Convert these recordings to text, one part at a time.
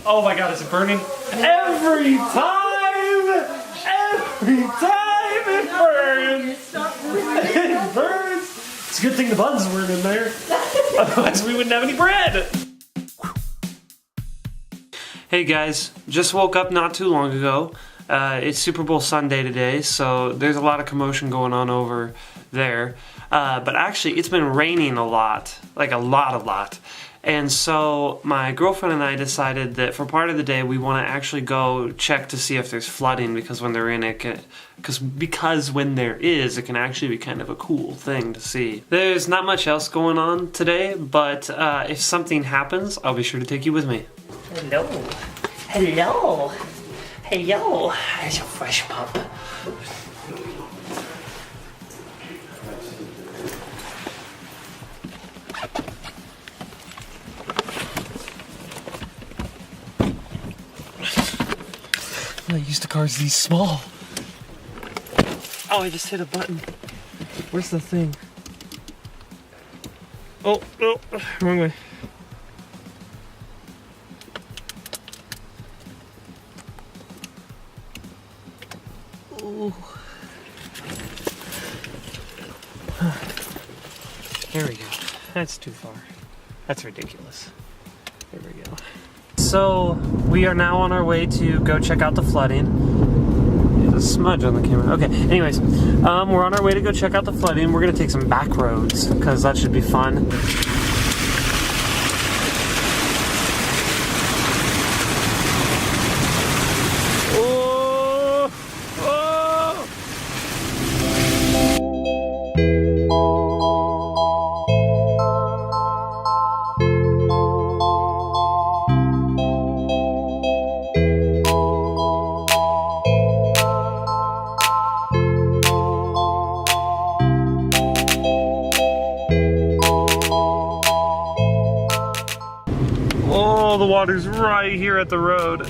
Oh my god, is it burning? Every time! Every time it burns! It burns! It's a good thing the buns weren't in there. Otherwise we wouldn't have any bread. Hey guys, just woke up not too long ago. It's Super Bowl Sunday today, so there's a lot of commotion going on over there. But actually, it's been raining a lot. Like a lot. And so my girlfriend and I decided that for part of the day we want to actually go check to see if there's flooding, because when they're in it, because when there is, it can actually be kind of a cool thing to see. There's not much else going on today, but if something happens, I'll be sure to take you with me. Hello. Hello. Hello. There's a fresh pup. I'm not used to cars these small. Oh, I just hit a button. Where's the thing? Oh, no, wrong way. Ooh. There we go. That's too far. That's ridiculous. There we go. So, we are now on our way to go check out the flooding. There's a smudge on the camera. Okay, anyways, we're on our way to go check out the flooding. We're gonna take some back roads, because that should be fun. Oh, the water's right here at the road.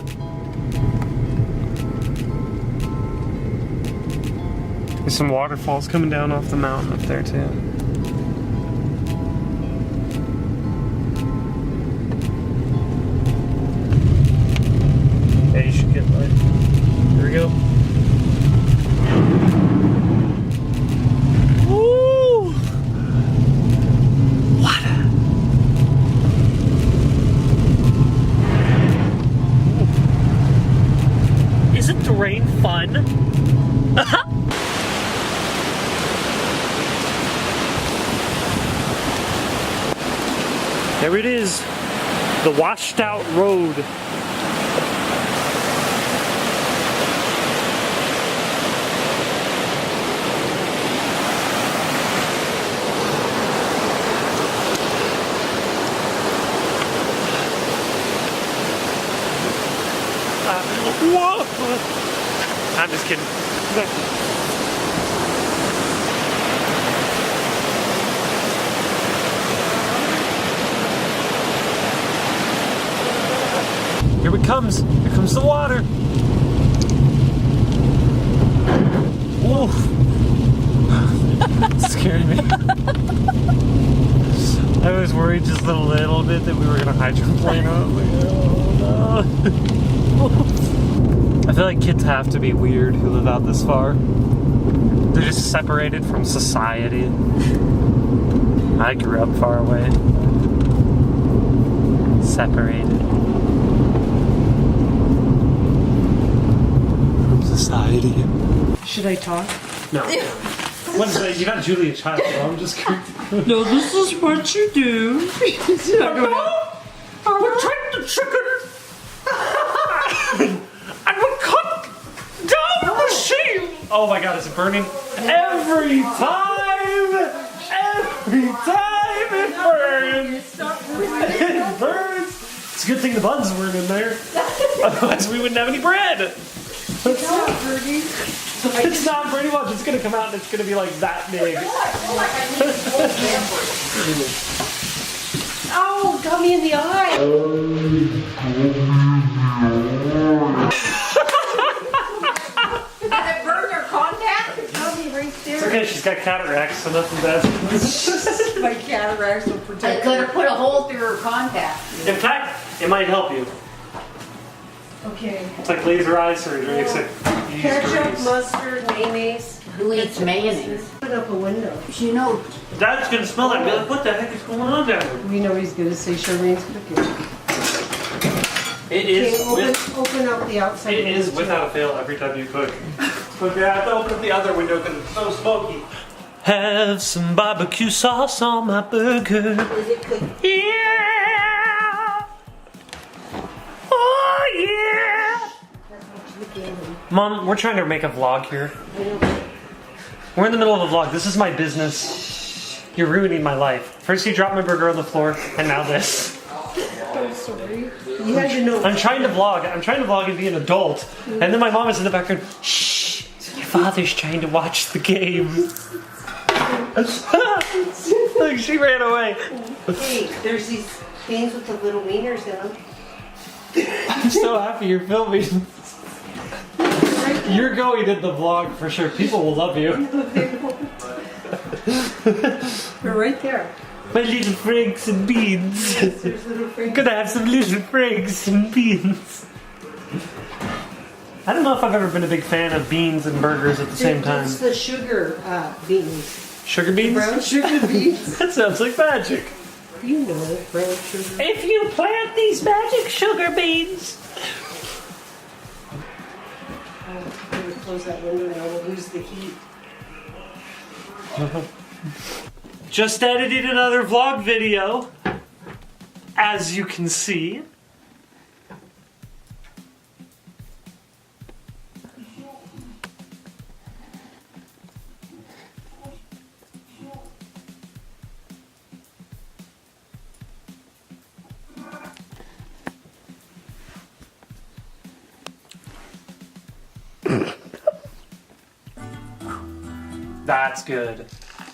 There's some waterfalls coming down off the mountain up there too. Yeah, you should get light. Here we go. Woo! Water. Isn't the rain fun? There it is, the washed out road. Whoa! I'm just kidding. Here it comes. Here comes the water. Ooh. Scared me. I was worried just a little bit that we were gonna hydroplane. I was like, oh no. I feel like kids have to be weird who live out this far. They're just separated from society. I grew up far away. Separated from society. Should I talk? No. What is that? You're not Julia Child, so I'm just kidding. No, this is what you do. We're trying to chicken. And we cut down the machine. Oh my god, is it burning? Every time it burns. It burns. It's a good thing the buns weren't in there. Otherwise we wouldn't have any bread. It's not burning. It's not pretty much. It's gonna come out and it's gonna be like that big. Oh, got me in the eye. Did it burn your contact? Got me right there. It's okay, she's got cataracts, so nothing bad. My cataracts will I protect could her. have put a hole through her contact. In fact, it might help you. Okay. It's like laser eye surgery, except you use Ketchup, grease. mustard, mayonnaise. Who eats mayonnaise? Put up a window. You know, Dad's gonna smell that and be like, what the heck is going on down there? We know he's gonna say Charlene's cooking. It Okay, is open up the outside. it is window. without a fail every time you cook. Okay, I have to open up the other window because it's so smoky. Have some barbecue sauce on my burger. is it cooking? Yeah! Oh yeah! Mom, we're trying to make a vlog here. We're in the middle of a vlog. This is my business. You're ruining my life. First you dropped my burger on the floor, and now this. I'm sorry. You had to know. I'm trying to vlog. I'm trying to vlog and be an adult. And then my mom is in the background. Shh! Your father's trying to watch the game. Look, she ran away. Hey, there's these beans with the little wieners in them. I'm so happy you're filming. You're going in the vlog for sure. People will love you. They're right there. My little franks and beans. Yes, there's little Frank. Gonna have some little franks and beans. I don't know if I've ever been a big fan of beans and burgers at the same time. It's the sugar beans. Sugar beans? Brown sugar beans. That sounds like magic. You know it, brown sugar. If you plant these magic sugar beans. I'm gonna close that window now. We'll lose the heat. Just edited another vlog video, as you can see. That's good.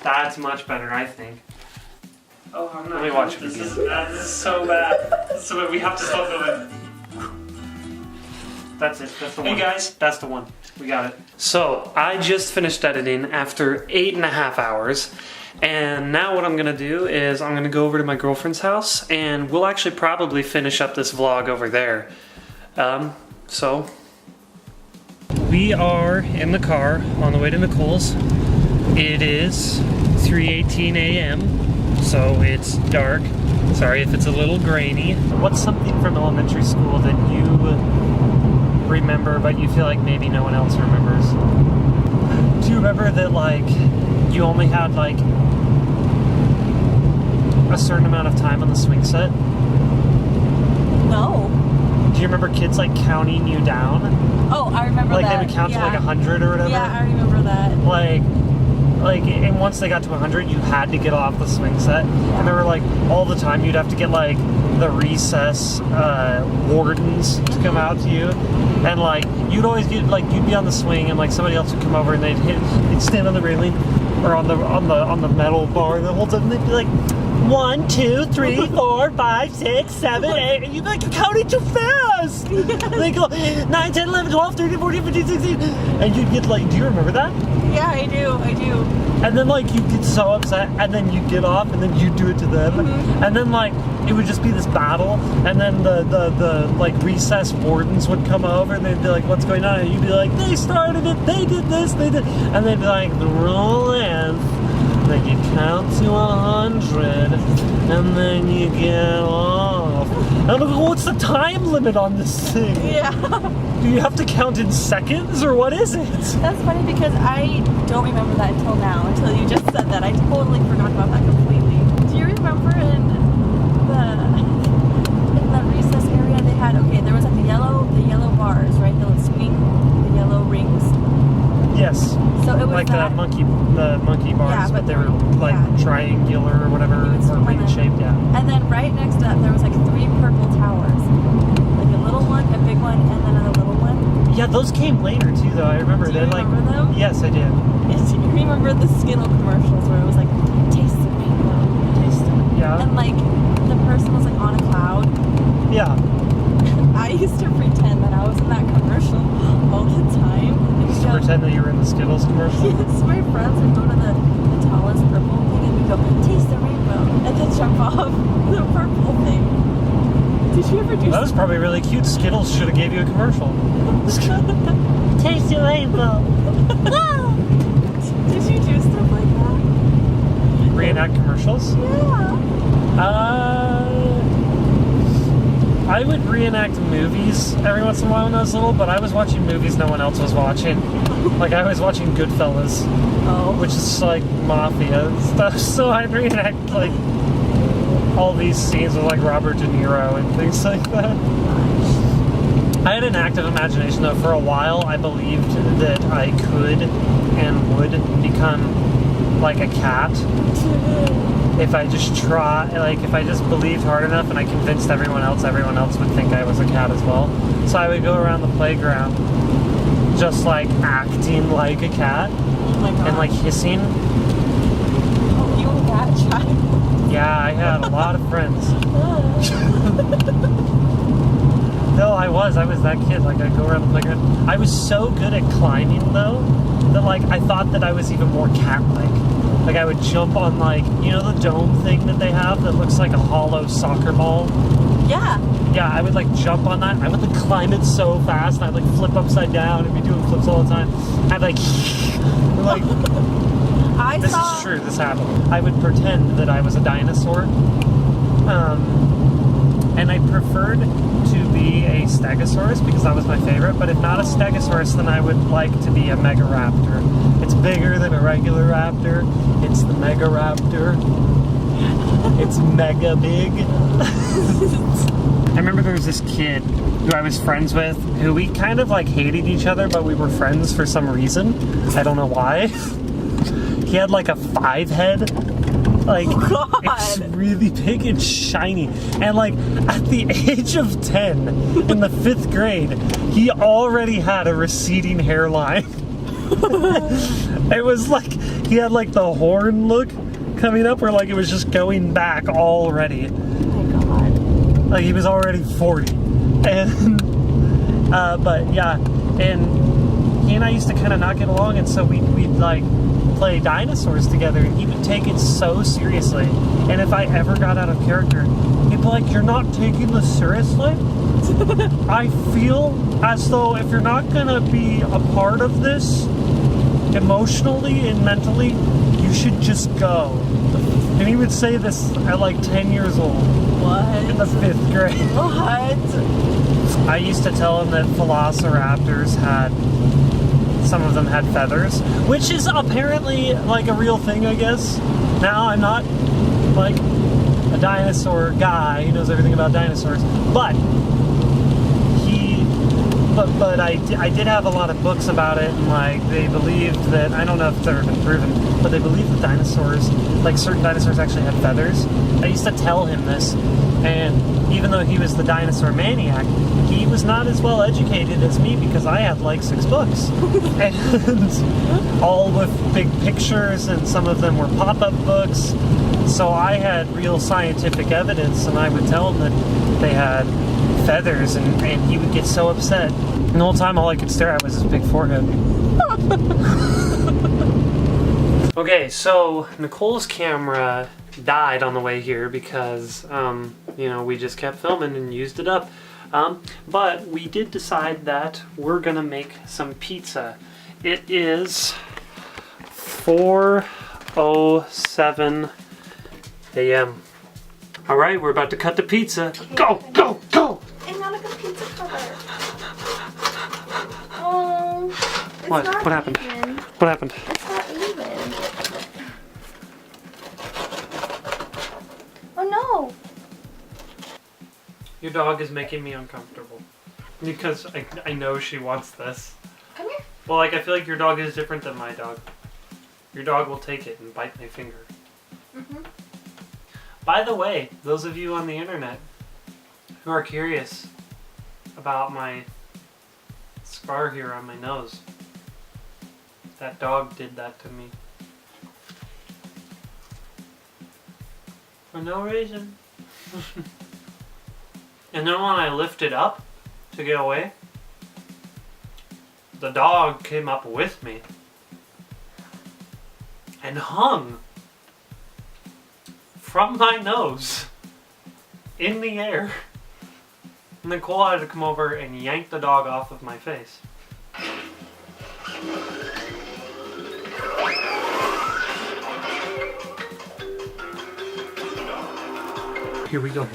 That's much better, I think. Oh, I'm not. Let me watch it again. This is so bad. So bad. We have to stop filming. That's it. That's the one. Hey guys, that's the one. We got it. So I just finished editing after 8.5 hours, and now what I'm gonna do is I'm gonna go over to my girlfriend's house, and we'll actually probably finish up this vlog over there. So we are in the car on the way to Nicole's. It is 3:18 a.m. so it's dark. Sorry if it's a little grainy. What's something from elementary school that you remember but you feel like maybe no one else remembers? Do you remember that like you only had like a certain amount of time on the swing set? No. Do you remember kids like counting you down? Oh, I remember Like that. they would count to like 100 or whatever? Yeah, I remember that. Like, and once they got to 100, you had to get off the swing set. And there were like, all the time you'd have to get like the recess wardens to come out to you. And like, you'd always get like, you'd be on the swing and like somebody else would come over and they'd stand on the railing or on the metal bar the whole time. And they'd be like, 1, 2, 3, 4, 5, 6, 7, 8, and you'd be like, you're counting too fast! They go 9, 10, 11, 12, 13, 14, 15, 16, and you'd get like, do you remember that? Yeah, I do. And then like you'd get so upset, and then you'd get off, and then you'd do it to them, and then like it would just be this battle, and then the like recess wardens would come over, and they'd be like, what's going on? And you'd be like, they started it, they did this, they did, and they'd be like, the rule is that you count to 100 and then you get off. And I'm like, what's the time limit on this thing? Yeah. Do you have to count in seconds or what is it? That's funny because I don't remember that until now, until you just said that. I totally forgot about that completely. Do you remember in the recess area they had, okay, there was like the yellow bars, right? The swing, the yellow rings. Yes. So it was like that, the monkey bars, Yeah, but but they were like triangular or whatever, You would or swim on ring them. shaped, yeah. And then right next to that there was like 3 purple towers. Like a little one, a big one, and then another little one. Yeah, those came later too, though. I remember. Do you They're like, remember them? yes, I did. Do you remember the Skittle commercials where it was like, taste the rainbow, taste it? Yeah. And like, the person was like on a cloud. Yeah. I used to pretend that I was in that commercial all the time. And Just we'd go, pretend that you were in the Skittles commercial. yes, my friends would go to the tallest purple thing and we'd go, taste the rainbow, and then jump off the purple thing. Did you ever do That was probably really cute. Skittles should have gave you a commercial. Tasty rainbow. Did you do stuff like that? Reenact commercials? Yeah. I would reenact movies every once in a while when I was little, but I was watching movies no one else was watching. Like, I was watching Goodfellas, which is like mafia stuff, so I'd reenact like all these scenes with like Robert De Niro and things like that. I had an active imagination though. For a while I believed that I could and would become like a cat if I just if I just believed hard enough and I convinced everyone else would think I was a cat as well. So I would go around the playground just like acting like a cat and like hissing. Oh, you were that child. Yeah, I had a lot of friends. No, I was that kid. Like, I'd go around the playground. I was so good at climbing, though, that, like, I thought that I was even more cat-like. Like, I would jump on, like, you know the dome thing that they have that looks like a hollow soccer ball? Yeah. Yeah, I would, like, jump on that. I would, like, climb it so fast, and I'd, like, flip upside down and be doing flips all the time. I'd, like, this is true, this happened. I would pretend that I was a dinosaur. And I preferred to be a stegosaurus because that was my favorite, but if not a stegosaurus, then I would like to be a megaraptor. It's bigger than a regular raptor. It's the megaraptor. It's mega big. I remember there was this kid who I was friends with who we kind of like hated each other, but we were friends for some reason. I don't know why. He had like a 5 head. Like, it's really big and shiny. And like, at the age of 10, in the 5th grade, he already had a receding hairline. It was like, he had like the horn look coming up where like it was just going back already. Oh my god. Like, he was already 40. And, but yeah, and he and I used to kind of not get along, and so we'd like, play dinosaurs together, and he would take it so seriously. And if I ever got out of character, he'd be like, "You're not taking this seriously? I feel as though if you're not gonna be a part of this emotionally and mentally, you should just go." And he would say this at like 10 years old. What? In the 5th grade. What? I used to tell him that velociraptors some of them had feathers, which is apparently like a real thing, I guess. Now, I'm not like a dinosaur guy who knows everything about dinosaurs, but I did have a lot of books about it, and like they believed that, I don't know if it's ever been proven, but they believed that dinosaurs, like certain dinosaurs actually had feathers. I used to tell him this, and even though he was the dinosaur maniac, he was not as well educated as me because I had like 6 books. And all with big pictures, and some of them were pop-up books. So I had real scientific evidence, and I would tell him that they had feathers, and he would get so upset. And the whole time all I could stare at was his big forehead. Okay, so Nicole's camera died on the way here because, you know, we just kept filming and used it up. But we did decide that we're gonna make some pizza. It is 4:07 a.m. All right, we're about to cut the pizza. Go, go, go! I'm not a good pizza cutter. Oh, it's What? not What happened? even. What happened? It's not even. Oh no! Your dog is making me uncomfortable. Because I know she wants this. Come here. Well, like, I feel like your dog is different than my dog. Your dog will take it and bite my finger. Mm-hmm. By the way, those of you on the internet who are curious about my scar here on my nose, that dog did that to me. For no reason. And then when I lifted up to get away, the dog came up with me and hung from my nose in the air And then Cole had to come over and yank the dog off of my face. Here we go.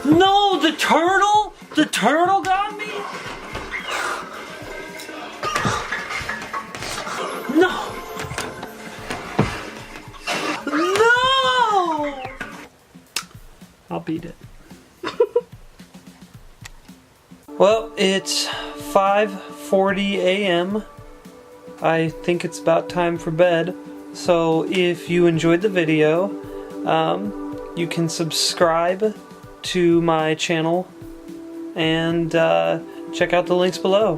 No, the turtle? The turtle got me? No! No! I'll beat it. Well, it's 5:40 a.m. I think it's about time for bed. So if you enjoyed the video, you can subscribe to my channel and check out the links below.